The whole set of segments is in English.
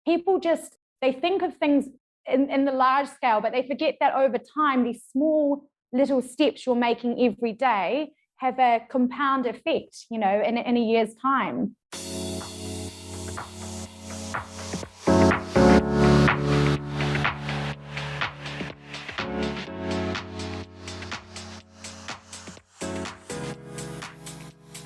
they think of things in the large scale, but they forget that over time, these small little steps you're making every day have a compound effect, in a year's time.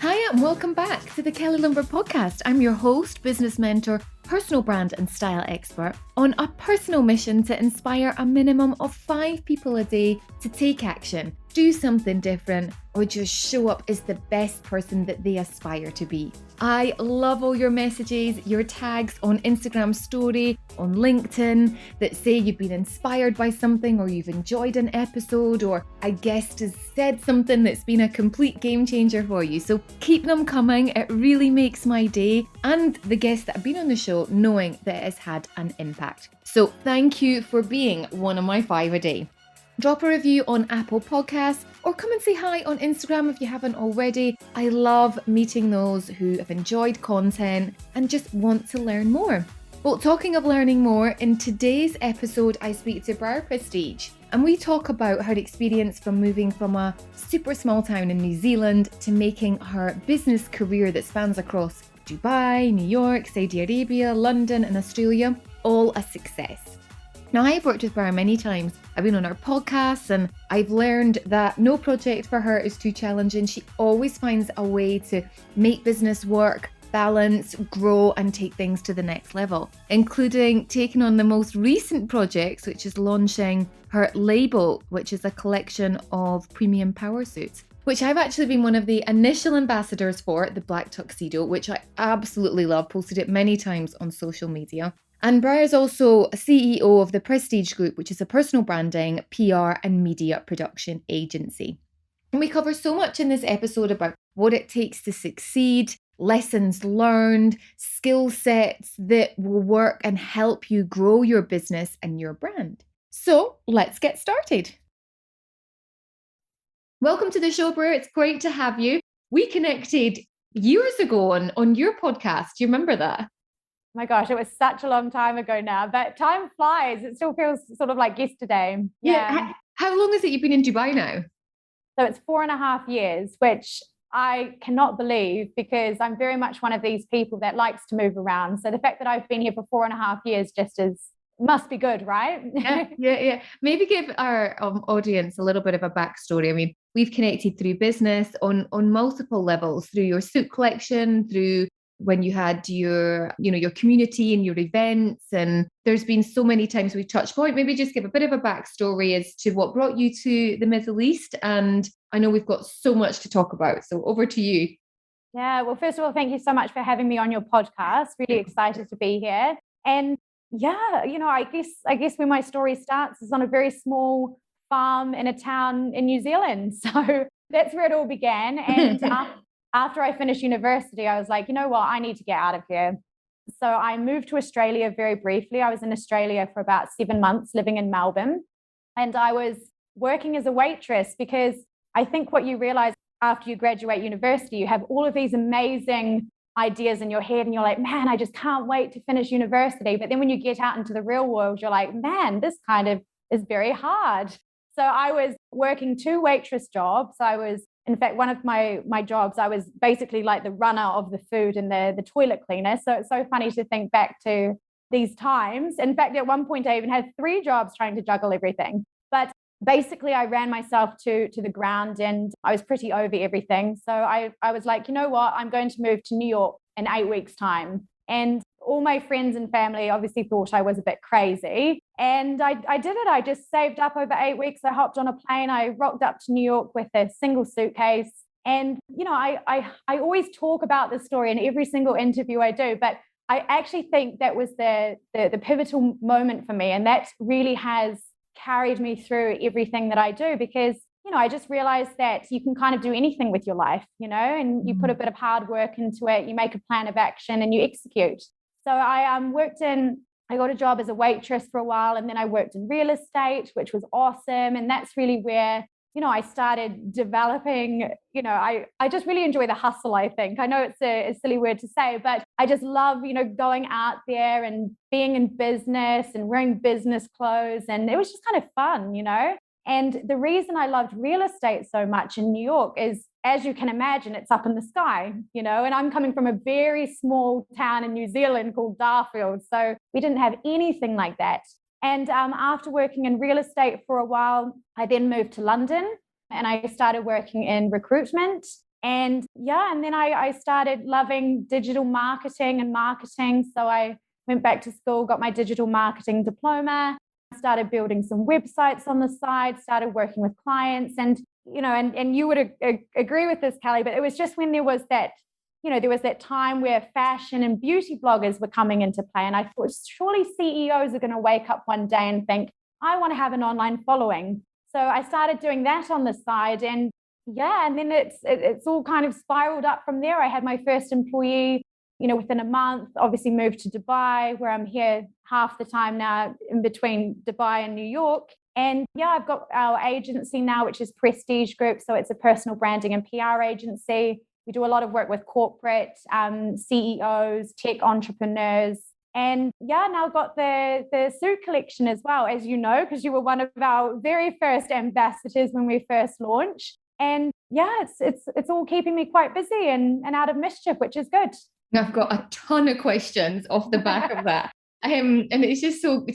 Hi, and welcome back to the Kelly Lumber Podcast. I'm your host, business mentor, personal brand and style expert on a personal mission to inspire a minimum of 5 people a day to take action, do something different, or just show up as the best person that they aspire to be. I love all your messages, your tags on Instagram story, on LinkedIn that say you've been inspired by something or you've enjoyed an episode or a guest has said something that's been a complete game changer for you. So keep them coming. It really makes my day and the guests that have been on the show knowing that it has had an impact. So thank you for being one of my 5 a day. Drop a review on Apple Podcasts or come and say hi on Instagram if you haven't already. I love meeting those who have enjoyed content and just want to learn more. Well, talking of learning more, in today's episode, I speak to BRIAR Prestige and we talk about her experience from moving from a super small town in New Zealand to making her business career that spans across Dubai, New York, Saudi Arabia, London and Australia, all a success. Now, I've worked with BRIAR many times. I've been on her podcasts and I've learned that no project for her is too challenging. She always finds a way to make business work, balance, grow and take things to the next level, including taking on the most recent projects, which is launching her label, which is a collection of premium power suits, which I've actually been one of the initial ambassadors for, the black tuxedo, which I absolutely love, posted it many times on social media. And BRIAR is also a CEO of the Prestidge Group, which is a personal branding, PR and media production agency. And we cover so much in this episode about what it takes to succeed, lessons learned, skill sets that will work and help you grow your business and your brand. So let's get started. Welcome to the show, BRIAR. It's great to have you. We connected years ago on your podcast. Do you remember that? My gosh, it was such a long time ago now, but time flies. It still feels sort of like yesterday. Yeah. How long is it you've been in Dubai now? So it's 4.5 years, which I cannot believe because I'm very much one of these people that likes to move around. So the fact that I've been here for 4.5 years must be good, right? Yeah. Maybe give our audience a little bit of a backstory. I mean, we've connected through business on multiple levels, through your suit collection, through when you had your community and your events, and there's been so many times we touched point. Maybe just give a bit of a backstory as to what brought you to the Middle East. And I know we've got so much to talk about, so over to you. Yeah, well, first of all, thank you so much for having me on your podcast. Really excited to be here. And yeah, I guess where my story starts is on a very small farm in a town in New Zealand. So that's where it all began. And after I finished university, I was like, you know what, I need to get out of here. So I moved to Australia very briefly. I was in Australia for about 7 months, living in Melbourne. And I was working as a waitress because I think what you realize after you graduate university, you have all of these amazing ideas in your head and you're like, man, I just can't wait to finish university. But then when you get out into the real world, you're like, man, this kind of is very hard. So I was working 2 waitress jobs. In fact, one of my jobs, I was basically like the runner of the food and the toilet cleaner. So it's so funny to think back to these times. In fact, at one point, I even had 3 jobs trying to juggle everything. But basically, I ran myself to the ground and I was pretty over everything. So I was like, you know what? I'm going to move to New York in 8 weeks' time. And all my friends and family obviously thought I was a bit crazy. And I did it. I just saved up over 8 weeks. I hopped on a plane. I rocked up to New York with a single suitcase. And, I always talk about this story in every single interview I do, but I actually think that was the pivotal moment for me. And that really has carried me through everything that I do because, I just realized that you can kind of do anything with your life, and you put a bit of hard work into it, you make a plan of action and you execute. So I got a job as a waitress for a while, and then I worked in real estate, which was awesome. And that's really where I started developing, I just really enjoy the hustle, I think. I know it's a silly word to say, but I just love, going out there and being in business and wearing business clothes. And it was just kind of fun. And the reason I loved real estate so much in New York is, as you can imagine, it's up in the sky, and I'm coming from a very small town in New Zealand called Darfield. So we didn't have anything like that. And after working in real estate for a while, I then moved to London and I started working in recruitment. And then I started loving digital marketing and marketing. So I went back to school, got my digital marketing diploma, started building some websites on the side, started working with clients. And, and you would agree with this, Kelly, but it was just when there was that time where fashion and beauty bloggers were coming into play. And I thought, surely CEOs are going to wake up one day and think, I want to have an online following. So I started doing that on the side. And and then it's all kind of spiraled up from there. I had my first employee, within a month, obviously moved to Dubai, where I'm here half the time now in between Dubai and New York. And I've got our agency now, which is Prestidge Group. So it's a personal branding and PR agency. We do a lot of work with corporate CEOs, tech entrepreneurs. And now I've got the suit collection as well, as you know, because you were one of our very first ambassadors when we first launched. And it's all keeping me quite busy and out of mischief, which is good. I've got a ton of questions off the back of that. And it's just so,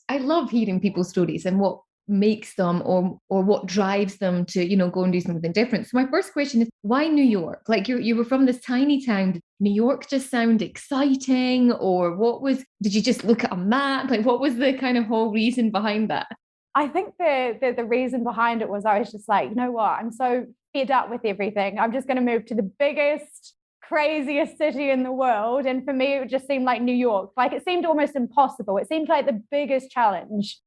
I love hearing people's stories and what makes them or what drives them to, go and do something different. So my first question is, why New York? Like you were from this tiny town. Did New York just sound exciting, or did you just look at a map? Like what was the kind of whole reason behind that? I think the reason behind it was I was just like, you know what? I'm so fed up with everything. I'm just going to move to the biggest, craziest city in the world. And for me, it just seemed like New York. Like it seemed almost impossible. It seemed like the biggest challenge,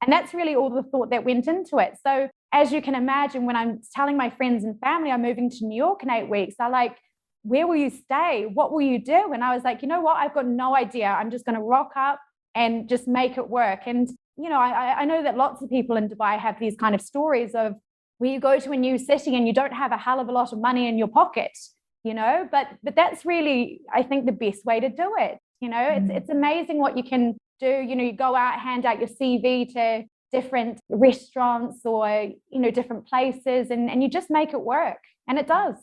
and that's really all the thought that went into it. So as you can imagine, when I'm telling my friends and family I'm moving to New York in 8 weeks, they're like, where will you stay? What will you do? And I was like, you know what? I've got no idea. I'm just going to rock up and just make it work. And, I know that lots of people in Dubai have these kind of stories of where you go to a new city and you don't have a hell of a lot of money in your pocket, but that's really, I think, the best way to do it. It's amazing what you can do. You go out, hand out your CV to different restaurants or, different places and you just make it work. And it does.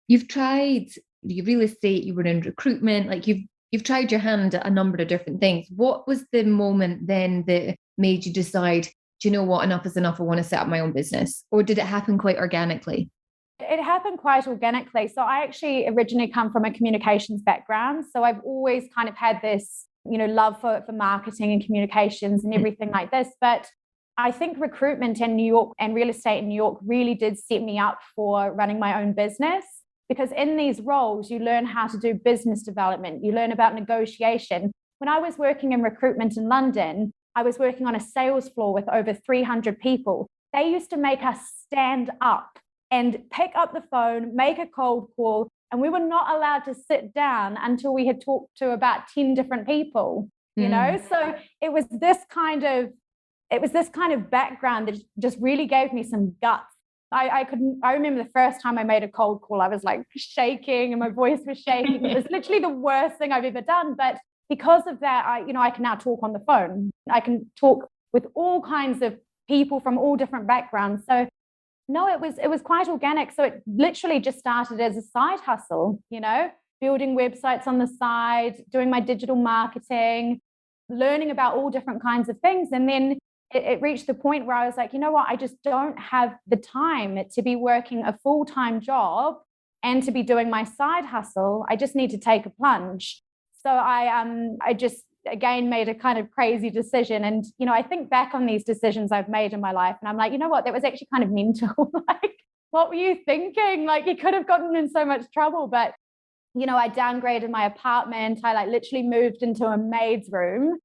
You've tried real estate, you were in recruitment, like you've tried your hand at a number of different things. What was the moment then that made you decide, do you know what, enough is enough, I want to set up my own business? Or did it happen quite organically? It happened quite organically. So I actually originally come from a communications background. So I've always kind of had this, love for marketing and communications and everything like this. But I think recruitment in New York and real estate in New York really did set me up for running my own business. Because in these roles, you learn how to do business development. You learn about negotiation. When I was working in recruitment in London, I was working on a sales floor with over 300 people. They used to make us stand up and pick up the phone, make a cold call, and we were not allowed to sit down until we had talked to about 10 different people, So it was this kind of background that just really gave me some guts. I remember the first time I made a cold call, I was like shaking and my voice was shaking. It was literally the worst thing I've ever done. But because of that, I can now talk on the phone. I can talk with all kinds of people from all different backgrounds. So no, it was quite organic. So it literally just started as a side hustle, building websites on the side, doing my digital marketing, learning about all different kinds of things. And then it reached the point where I was like, you know what, I just don't have the time to be working a full-time job and to be doing my side hustle. I just need to take a plunge. So I just, again, made a kind of crazy decision. And, I think back on these decisions I've made in my life and I'm like, you know what, that was actually kind of mental. Like, what were you thinking? Like, you could have gotten in so much trouble. But, I downgraded my apartment. I literally moved into a maid's room.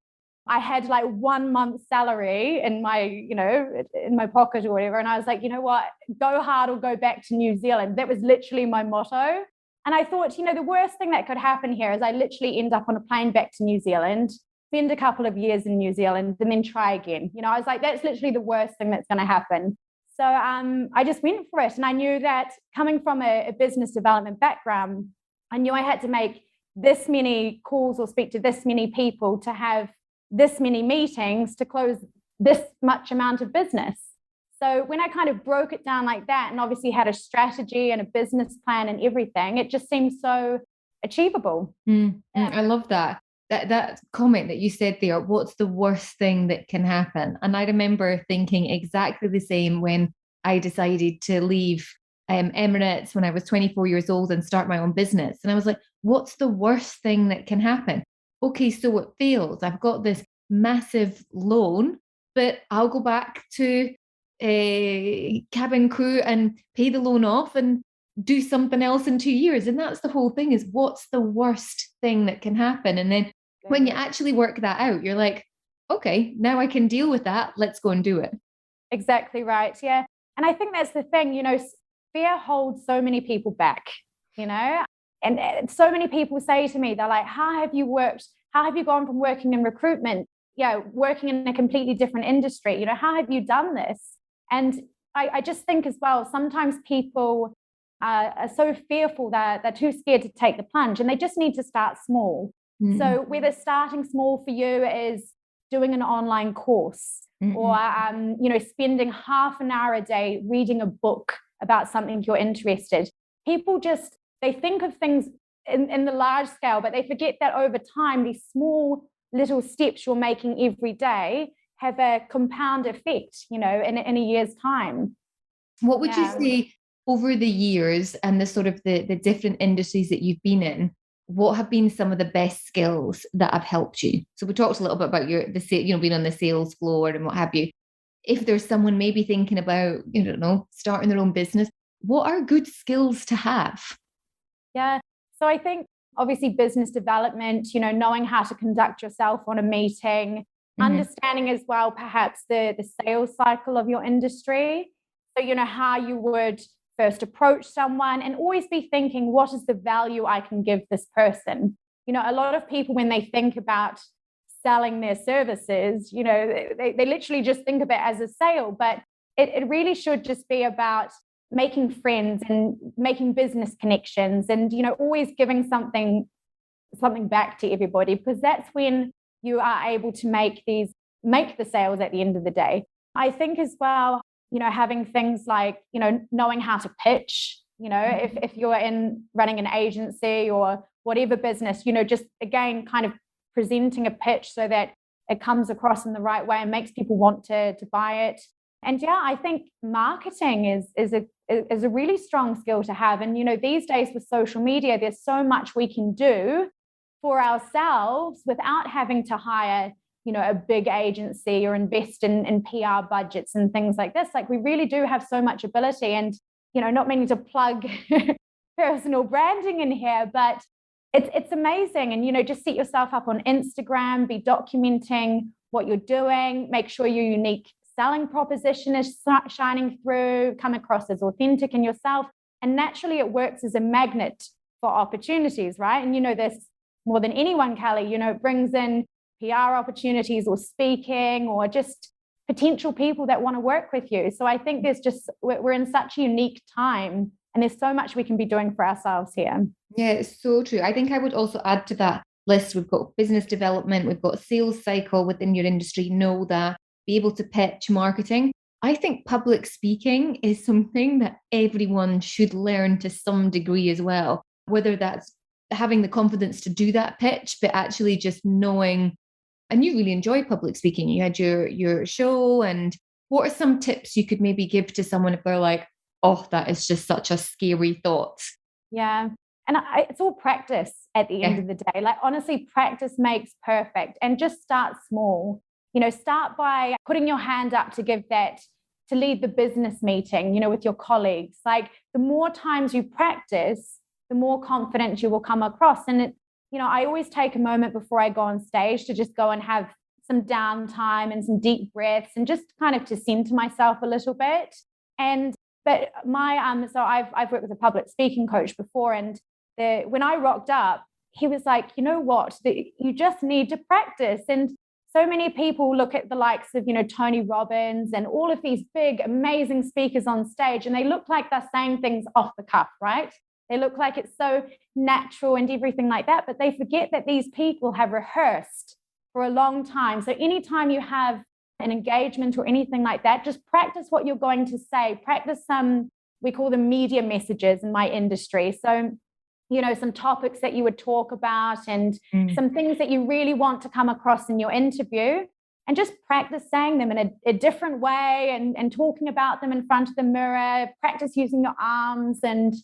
I had 1 month's salary in my pocket or whatever. And I was like, you know what, go hard or go back to New Zealand. That was literally my motto. And I thought, the worst thing that could happen here is I literally end up on a plane back to New Zealand, spend a couple of years in New Zealand and then try again. I was like, that's literally the worst thing that's going to happen. So I just went for it. And I knew that coming from a business development background, I knew I had to make this many calls or speak to this many people to have this many meetings to close this much amount of business. So when I kind of broke it down like that and obviously had a strategy and a business plan and everything, it just seemed so achievable. I love that. That comment that you said there, what's the worst thing that can happen? And I remember thinking exactly the same when I decided to leave Emirates when I was 24 years old and start my own business. And I was like, what's the worst thing that can happen? Okay, so it fails. I've got this massive loan, but I'll go back to a cabin crew and pay the loan off and do something else in 2 years. And that's the whole thing, is what's the worst thing that can happen? And then when you actually work that out, you're like, okay, now I can deal with that. Let's go and do it. Exactly right. Yeah. And I think that's the thing, fear holds so many people back, and so many people say to me, they're like, how have you gone from working in recruitment, working in a completely different industry? How have you done this? And I just think as well, sometimes people are so fearful that they're too scared to take the plunge, and they just need to start small. Mm-hmm. So whether starting small for you is doing an online course, mm-hmm. or spending half an hour a day reading a book about something you're interested. People they think of things in the large scale, but they forget that over time, these small little steps you're making every day have a compound effect, in a year's time. What would you say over the years and the sort of the different industries that you've been in, what have been some of the best skills that have helped you? So we talked a little bit about being on the sales floor and what have you. If there's someone maybe thinking about, starting their own business, what are good skills to have? Yeah. So I think obviously business development, knowing how to conduct yourself on a meeting, mm-hmm. understanding as well, perhaps the sales cycle of your industry. So, how you would first approach someone, and always be thinking, what is the value I can give this person? A lot of people, when they think about selling their services, they literally just think of it as a sale, but it really should just be about making friends and making business connections, and, always giving something back to everybody, because that's when you are able to make the sales at the end of the day. I think as well, having things like, knowing how to pitch, if you're running an agency or whatever business, just again, kind of presenting a pitch so that it comes across in the right way and makes people want to buy it. And I think marketing is a really strong skill to have. And, these days with social media, there's so much we can do for ourselves without having to hire a big agency or invest in PR budgets and things like this. Like, we really do have so much ability, and, not meaning to plug personal branding in here, but it's amazing. And, just set yourself up on Instagram, be documenting what you're doing, make sure your unique selling proposition is shining through, come across as authentic in yourself. And naturally it works as a magnet for opportunities, right? And this more than anyone, Kelly, it brings in PR opportunities or speaking or just potential people that want to work with you. So I think we're in such a unique time, and there's so much we can be doing for ourselves here. Yeah, it's so true. I think I would also add to that list, we've got business development, we've got sales cycle within your industry, know that, be able to pitch, marketing. I think public speaking is something that everyone should learn to some degree as well, whether that's having the confidence to do that pitch, but actually just knowing. And you really enjoy public speaking. You had your show. And what are some tips you could maybe give to someone if they're like, oh, that is just such a scary thought? Yeah. And it's all practice at the end of the day. Like, honestly, practice makes perfect. And just start small. Start by putting your hand up to lead the business meeting, with your colleagues. Like, the more times you practice, the more confident you will come across. And I always take a moment before I go on stage to just go and have some downtime and some deep breaths and just kind of to center myself a little bit. But so I've worked with a public speaking coach before, and when I rocked up, he was like, you know what, you just need to practice. And so many people look at the likes of, Tony Robbins and all of these big, amazing speakers on stage, and they look like they're saying things off the cuff, right? They look like it's so natural and everything like that, but they forget that these people have rehearsed for a long time. So anytime you have an engagement or anything like that, just practice what you're going to say. Practice we call them media messages in my industry. So, some topics that you would talk about and some things that you really want to come across in your interview, and just practice saying them in a different way and talking about them in front of the mirror. Practice using your arms and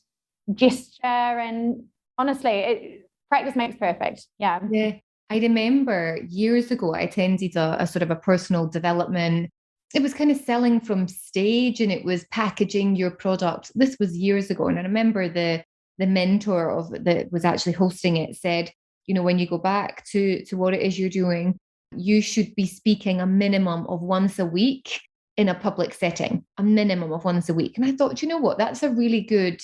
gesture. And honestly, practice makes perfect. Yeah. Yeah. I remember years ago, I attended a sort of a personal development. It was kind of selling from stage, and it was packaging your product. This was years ago. And I remember the mentor that was actually hosting it said, when you go back to what it is you're doing, you should be speaking a minimum of once a week in a public setting, a minimum of once a week. And I thought, you know what, that's a really good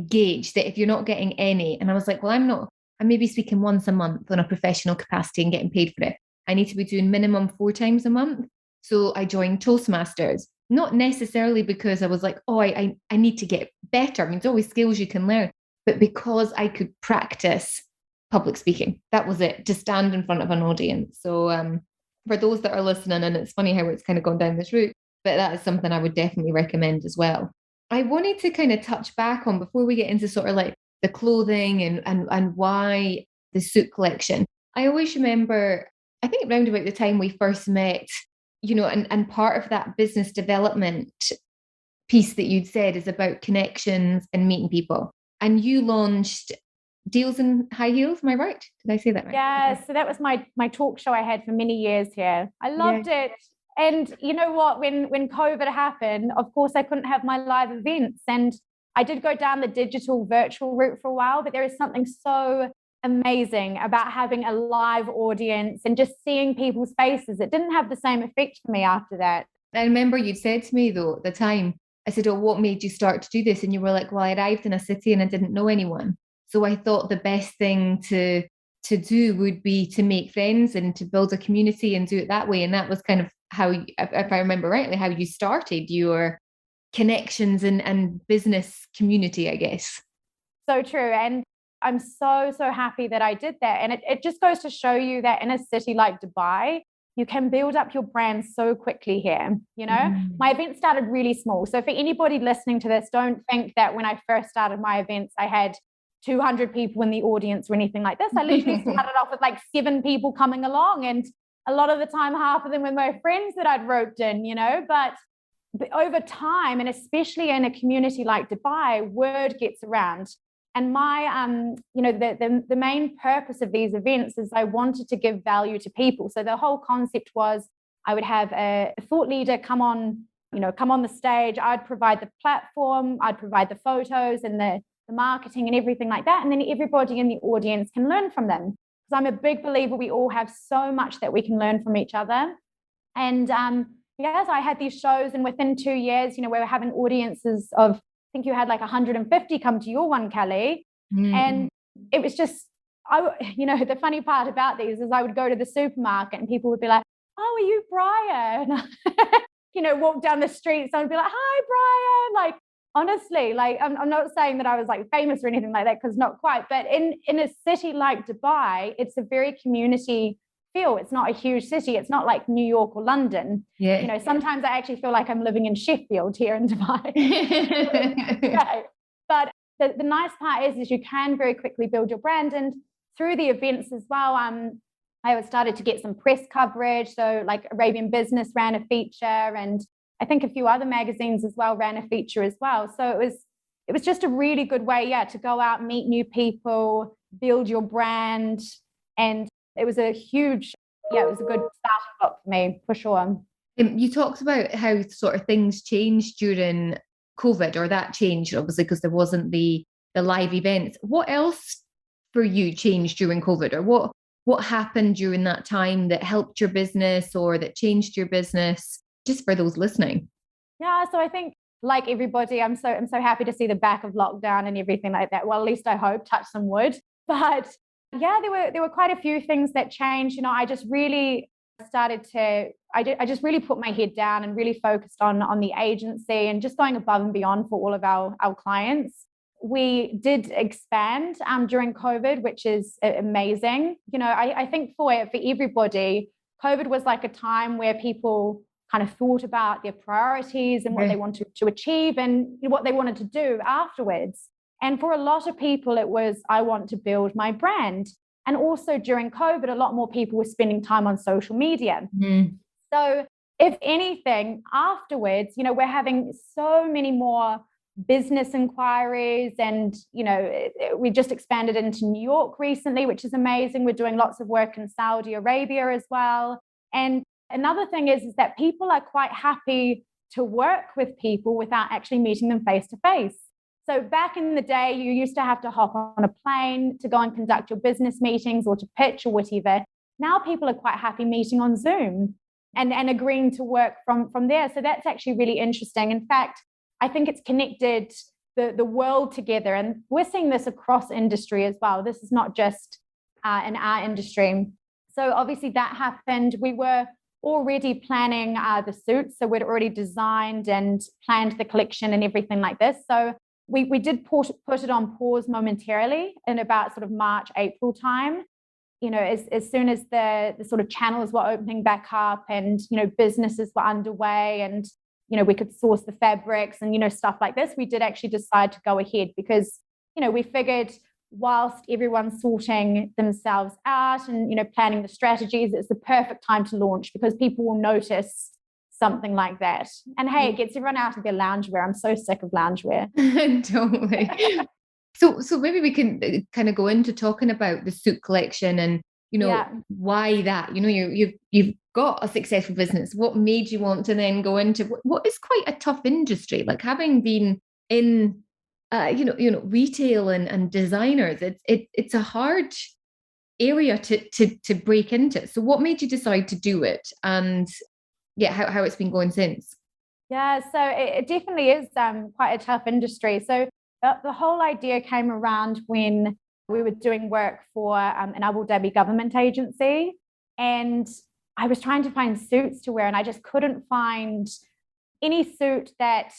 gauge, that if you're not getting any, and I was like, well, I may be speaking once a month on a professional capacity and getting paid for it. I need to be doing minimum 4 times a month. So I joined Toastmasters, not necessarily because I was like, oh, I need to get better. I mean, there's always skills you can learn, but because I could practice public speaking. That was it, to stand in front of an audience. So for those that are listening, and it's funny how it's kind of gone down this route, but that is something I would definitely recommend as well. I wanted to kind of touch back on, before we get into sort of like the clothing and why the suit collection. I always remember, I think around about the time we first met, and part of that business development piece that you'd said is about connections and meeting people. And you launched Deals in High Heels. Am I right? Did I say that right? Yeah. Okay. So that was my talk show I had for many years here. I loved it. And you know what, when COVID happened, of course, I couldn't have my live events. And I did go down the digital virtual route for a while, but there is something so amazing about having a live audience and just seeing people's faces. It didn't have the same effect for me after that. I remember you'd said to me, though, at the time, I said, oh, what made you start to do this? And you were like, well, I arrived in a city and I didn't know anyone. So I thought the best thing to do would be to make friends and to build a community and do it that way. And that was kind of how, if I remember rightly, how you started your connections and business community, I guess. So true. And I'm so happy that I did that. And it just goes to show you that in a city like Dubai, you can build up your brand so quickly here. My event started really small. So for anybody listening to this, don't think that when I first started my events, I had 200 people in the audience or anything like this. I literally started off with like 7 people coming along. And a lot of the time, half of them were my friends that I'd roped in, but over time, and especially in a community like Dubai, word gets around. And my, the main purpose of these events is I wanted to give value to people. So the whole concept was I would have a thought leader come on the stage. I'd provide the platform, I'd provide the photos and the marketing and everything like that. And then everybody in the audience can learn from them. Because I'm a big believer we all have so much that we can learn from each other. And so I had these shows, and within 2 years, we were having audiences of, I think you had like 150 come to your one, Kelly. And it was just, the funny part about these is I would go to the supermarket and people would be like, oh, are you Briar? And walk down the street, someone would be like, hi, Briar. Like, honestly, like, I'm not saying that I was like famous or anything like that, because not quite, but in a city like Dubai, it's a very community feel. It's not a huge city. It's not like New York or London. Yeah. Sometimes I actually feel like I'm living in Sheffield here in Dubai. Yeah. But the nice part is you can very quickly build your brand. And through the events as well, I started to get some press coverage. So like Arabian Business ran a feature, and I think a few other magazines as well ran a feature as well. So it was just a really good way, to go out, meet new people, build your brand. And it was a good starting block for me, for sure. You talked about how sort of things changed during COVID, or that changed obviously because there wasn't the live events. What else for you changed during COVID, or what happened during that time that helped your business or that changed your business, just for those listening? Yeah, so I think like everybody, I'm so happy to see the back of lockdown and everything like that. Well, at least I hope, touch some wood. But yeah, there were quite a few things that changed. I just really I just really put my head down and really focused on the agency and just going above and beyond for all of our clients. We did expand during COVID, which is amazing. I think for everybody, COVID was like a time where people kind of thought about their priorities and what they wanted to achieve and what they wanted to do afterwards. And for a lot of people, it was, I want to build my brand. And also during COVID, a lot more people were spending time on social media. So if anything, afterwards, we're having so many more business inquiries, and we just expanded into New York recently, which is amazing. We're doing lots of work in Saudi Arabia as well. And another thing is that people are quite happy to work with people without actually meeting them face to face. So back in the day, you used to have to hop on a plane to go and conduct your business meetings or to pitch or whatever. Now people are quite happy meeting on Zoom and agreeing to work from there. So that's actually really interesting. In fact, I think it's connected the world together. And we're seeing this across industry as well. This is not just in our industry. So obviously that happened. We were already planning the suits. So we'd already designed and planned the collection and everything like this. So we did put it on pause momentarily in about sort of March, April time. As soon as the sort of channels were opening back up and, businesses were underway and, we could source the fabrics and, stuff like this, we did actually decide to go ahead because, we figured whilst everyone's sorting themselves out and, planning the strategies, it's the perfect time to launch because people will notice something like that. And hey, it gets everyone out of their loungewear. I'm so sick of loungewear. Totally. So maybe we can kind of go into talking about the suit collection and, why that, you've got a successful business. What made you want to then go into what is quite a tough industry, like having been in, retail and designers, it's a hard area to break into. So what made you decide to do it? And how it's been going since? Yeah, so it definitely is quite a tough industry. So the whole idea came around when we were doing work for an Abu Dhabi government agency, and I was trying to find suits to wear, and I just couldn't find any suit that,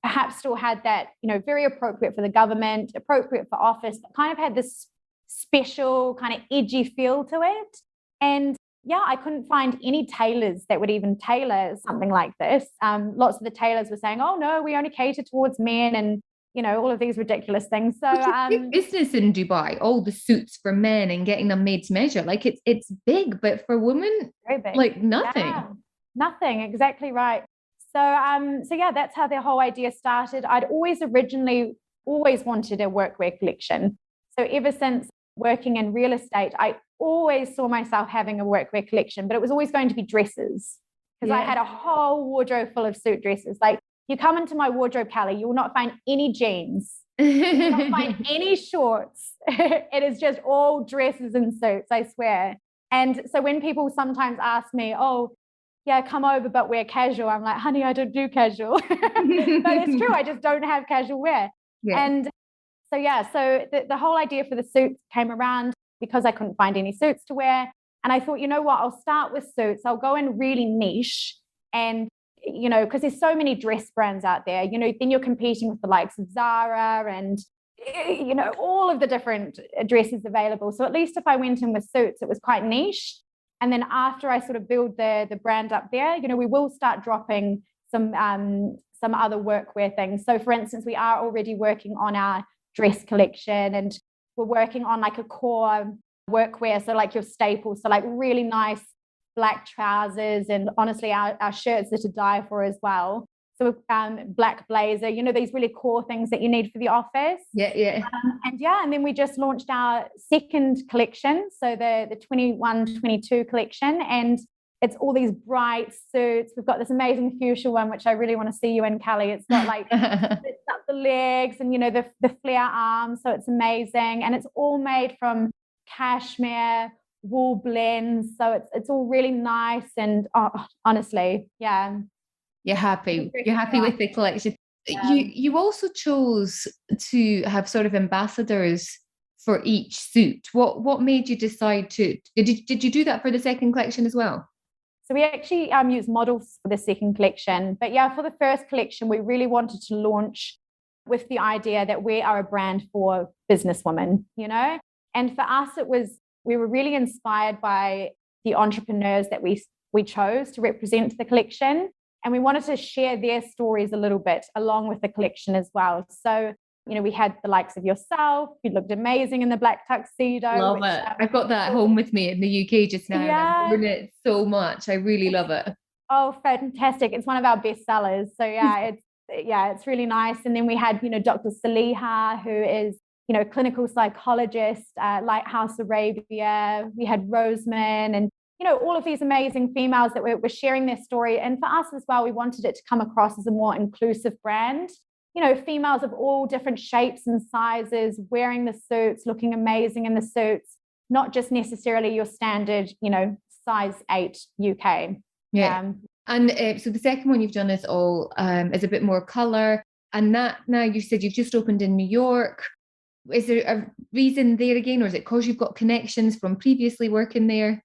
perhaps still had that, very appropriate for the government, appropriate for office, but kind of had this special kind of edgy feel to it. And I couldn't find any tailors that would even tailor something like this. Lots of the tailors were saying, oh, no, we only cater towards men and, all of these ridiculous things. So big business in Dubai, all the suits for men and getting them made to measure. Like it's big, but for women, very big. Like nothing. Yeah, nothing, exactly right. So that's how the whole idea started. I'd originally wanted a workwear collection. So ever since working in real estate, I always saw myself having a workwear collection, but it was always going to be dresses because I had a whole wardrobe full of suit dresses. Like you come into my wardrobe, Callie, you will not find any jeans, you will not find any shorts. It is just all dresses and suits, I swear. And so when people sometimes ask me, oh, yeah, come over, but wear casual, I'm like, honey, I don't do casual. But it's true, I just don't have casual wear. Yeah. And so the whole idea for the suits came around because I couldn't find any suits to wear. And I thought, you know what, I'll start with suits. I'll go in really niche and, because there's so many dress brands out there, then you're competing with the likes of Zara and, all of the different dresses available. So at least if I went in with suits, it was quite niche. And then after I sort of build the brand up there, we will start dropping some other workwear things. So for instance, we are already working on our dress collection and we're working on like a core workwear. So like your staples, so like really nice black trousers and honestly our shirts are to die for as well. So black blazer, these really core things that you need for the office. Yeah. And then we just launched our second collection. So the 21-22 collection. And it's all these bright suits. We've got this amazing fuchsia one, which I really want to see you in, Callie. It's got like it's up the legs and, the flare arms. So it's amazing. And it's all made from cashmere, wool blends. So it's all really nice. And honestly, yeah. You're happy with the collection. You also chose to have sort of ambassadors for each suit. What made you decide to, did you do that for the second collection as well? So we actually use models for the second collection. But yeah, for the first collection, we really wanted to launch with the idea that we are a brand for businesswomen, And for us, we were really inspired by the entrepreneurs that we chose to represent the collection. And we wanted to share their stories a little bit along with the collection as well. So, we had the likes of yourself. You looked amazing in the black tuxedo. Love it. I've got that at home with me in the UK just now. Yeah. I'm wearing it so much. I really love it. Oh, fantastic. It's one of our best sellers. So it's really nice. And then we had, Dr. Saliha, who is, clinical psychologist, Lighthouse Arabia. We had Roseman and, all of these amazing females that were sharing their story. And for us as well, we wanted it to come across as a more inclusive brand. Females of all different shapes and sizes wearing the suits, looking amazing in the suits, not just necessarily your standard, size 8 UK. Yeah. And so the second one you've done is a bit more color. And that now you said you've just opened in New York. Is there a reason there again, or is it because you've got connections from previously working there?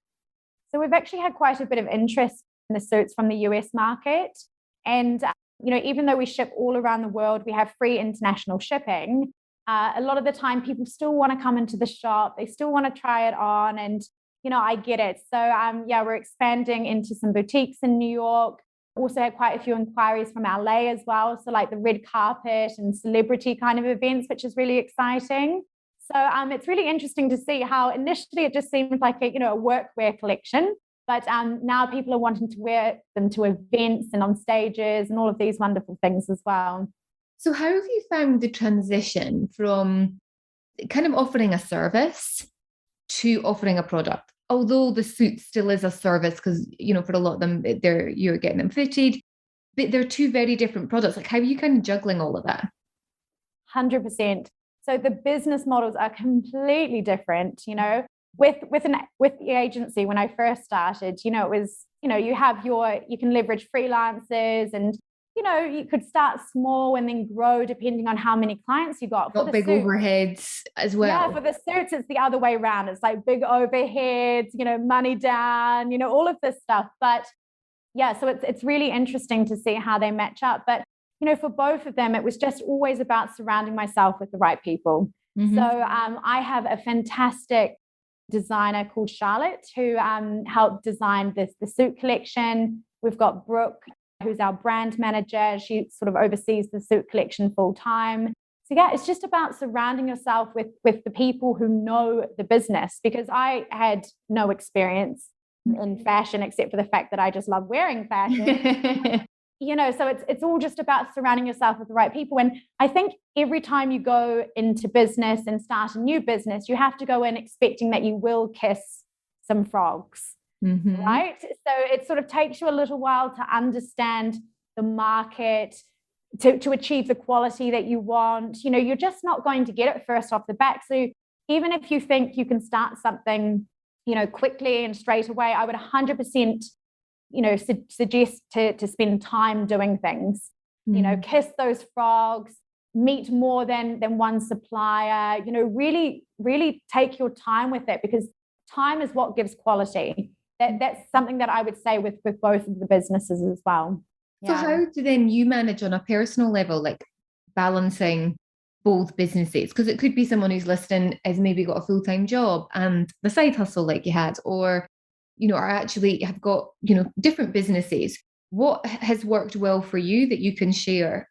So we've actually had quite a bit of interest in the suits from the US market. And even though we ship all around the world, we have free international shipping. A lot of the time, people still want to come into the shop. They still want to try it on. And, I get it. So, we're expanding into some boutiques in New York. Also had quite a few inquiries from LA as well. So like the red carpet and celebrity kind of events, which is really exciting. So it's really interesting to see how initially it just seemed like a workwear collection. But now people are wanting to wear them to events and on stages and all of these wonderful things as well. So how have you found the transition from kind of offering a service to offering a product? Although the suit still is a service because, for a lot of them, you're getting them fitted, but they're two very different products. Like, how are you kind of juggling all of that? 100%. So the business models are completely different, With the agency, when I first started, it was, you can leverage freelancers and, you could start small and then grow depending on how many clients you got. Got big overheads as well. Yeah, for the suits, it's the other way around. It's like big overheads, money down, all of this stuff. But yeah, so it's really interesting to see how they match up. But, for both of them, it was just always about surrounding myself with the right people. Mm-hmm. So I have a fantastic designer called Charlotte who helped design the suit collection. We've got Brooke, who's our brand manager. She sort of oversees the suit collection full time. So yeah, it's just about surrounding yourself with the people who know the business, because I had no experience in fashion except for the fact that I just love wearing fashion. So it's all just about surrounding yourself with the right people. And I think every time you go into business and start a new business, you have to go in expecting that you will kiss some frogs, mm-hmm. right? So it sort of takes you a little while to understand the market, to achieve the quality that you want. You're just not going to get it first off the bat. So even if you think you can start something, quickly and straight away, I would 100% suggest to spend time doing things, kiss those frogs, meet more than one supplier, really, really take your time with it, because time is what gives quality. That's something that I would say with both of the businesses as well. So how do then you manage on a personal level, like balancing both businesses? Because it could be someone who's listening has maybe got a full-time job and the side hustle like you had, or or actually have got, different businesses. What has worked well for you that you can share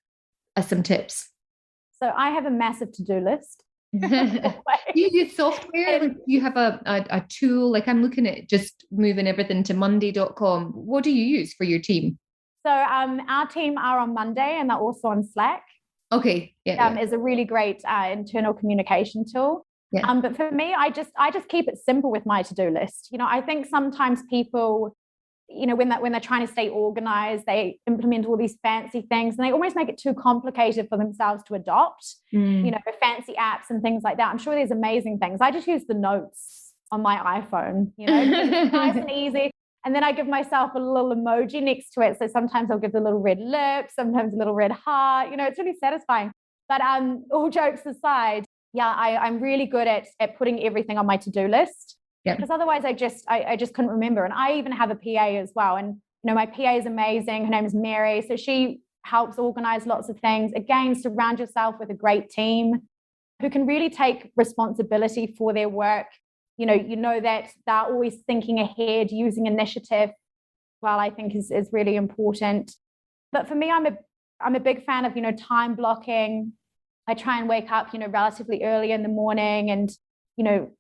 as some tips? So I have a massive to-do list. Do you use software? Do you have a tool? Like, I'm looking at just moving everything to monday.com. What do you use for your team? So our team are on Monday and they're also on Slack. Okay. Yeah. Is a really great internal communication tool. Yeah. But for me, I just keep it simple with my to-do list. I think sometimes people, when they're trying to stay organized, they implement all these fancy things and they almost make it too complicated for themselves to adopt, fancy apps and things like that. I'm sure there's amazing things. I just use the notes on my iPhone, it's nice and easy. And then I give myself a little emoji next to it. So sometimes I'll give the little red lip, sometimes a little red heart, it's really satisfying. But all jokes aside, I'm really good at putting everything on my to-do list. Yeah. Because otherwise I just couldn't remember. And I even have a PA as well. And, my PA is amazing. Her name is Mary. So she helps organize lots of things. Again, surround yourself with a great team who can really take responsibility for their work. You know that they're always thinking ahead, using initiative. Well, I think is really important. But for me, I'm a big fan of, time blocking. I try and wake up, relatively early in the morning and,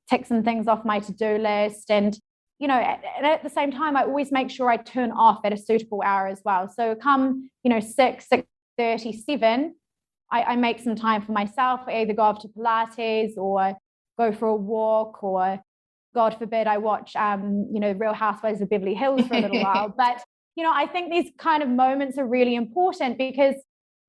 tick some things off my to-do list. And, at the same time, I always make sure I turn off at a suitable hour as well. So come, 6:30, 7, I make some time for myself. I either go off to Pilates or go for a walk, or God forbid, I watch, Real Housewives of Beverly Hills for a little while. But, I think these kind of moments are really important because,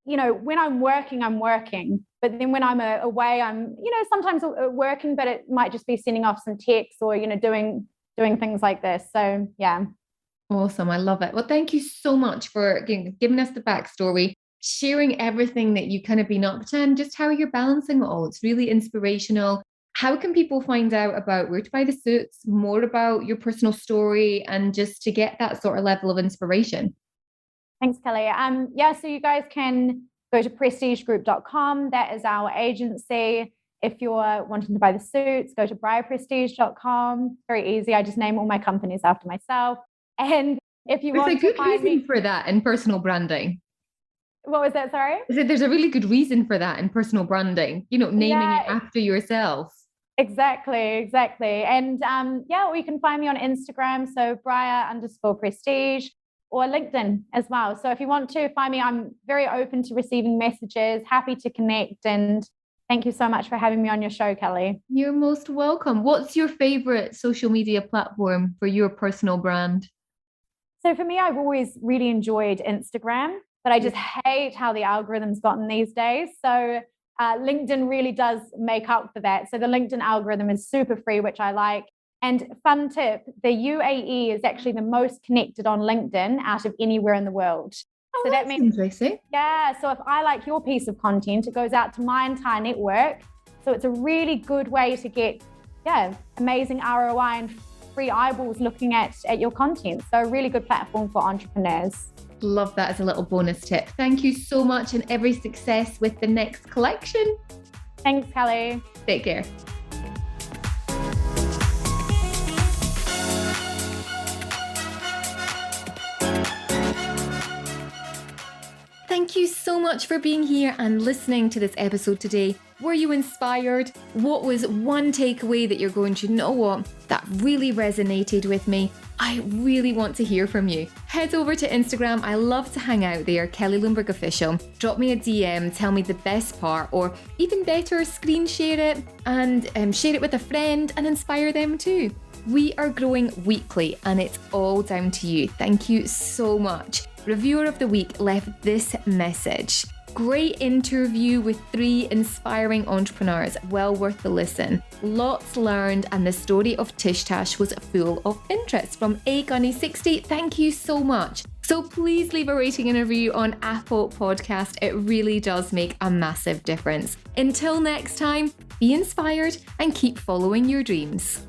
when I'm working, but then when I'm away, I'm, sometimes working, but it might just be sending off some texts or, doing things like this. So, yeah. Awesome. I love it. Well, thank you so much for giving us the backstory, sharing everything that you've kind of been up to and just how you're balancing it all. It's really inspirational. How can people find out about where to buy the suits, more about your personal story, and just to get that sort of level of inspiration? Thanks, Kelly. So you guys can go to prestigegroup.com. That is our agency. If you're wanting to buy the suits, go to briarprestige.com. Very easy. I just name all my companies after myself. And if you want to find me... There's a good reason for that in personal branding. What was that, sorry? There's a really good reason for that in personal branding, naming it after yourself. Exactly. And you can find me on Instagram, so BRIAR_Prestige, or LinkedIn as well. So if you want to find me, I'm very open to receiving messages, happy to connect. And thank you so much for having me on your show, Kelly. You're most welcome. What's your favorite social media platform for your personal brand? So for me, I've always really enjoyed Instagram, but I just hate how the algorithm's gotten these days. So LinkedIn really does make up for that. So the LinkedIn algorithm is super free, which I like. And fun tip, the UAE is actually the most connected on LinkedIn out of anywhere in the world. So that means interesting. Yeah. So if I like your piece of content, it goes out to my entire network. So it's a really good way to get, amazing ROI and free eyeballs looking at your content. So a really good platform for entrepreneurs. Love that as a little bonus tip. Thank you so much, and every success with the next collection. Thanks, Kelly. Take care. Thank you so much for being here and listening to this episode today. Were you inspired? What was one takeaway that you're going to, that really resonated with me? I really want to hear from you. Head over to Instagram. I love to hang out there, Kelly Lundberg Official. Drop me a DM, tell me the best part, or even better, screen share it and share it with a friend and inspire them too. We are growing weekly and it's all down to you. Thank you so much. Reviewer of the Week left this message. Great interview with 3 inspiring entrepreneurs. Well worth the listen. Lots learned, and the story of Tish Tash was full of interest. From AGunny60, thank you so much. So please leave a rating and review on Apple Podcast. It really does make a massive difference. Until next time, be inspired and keep following your dreams.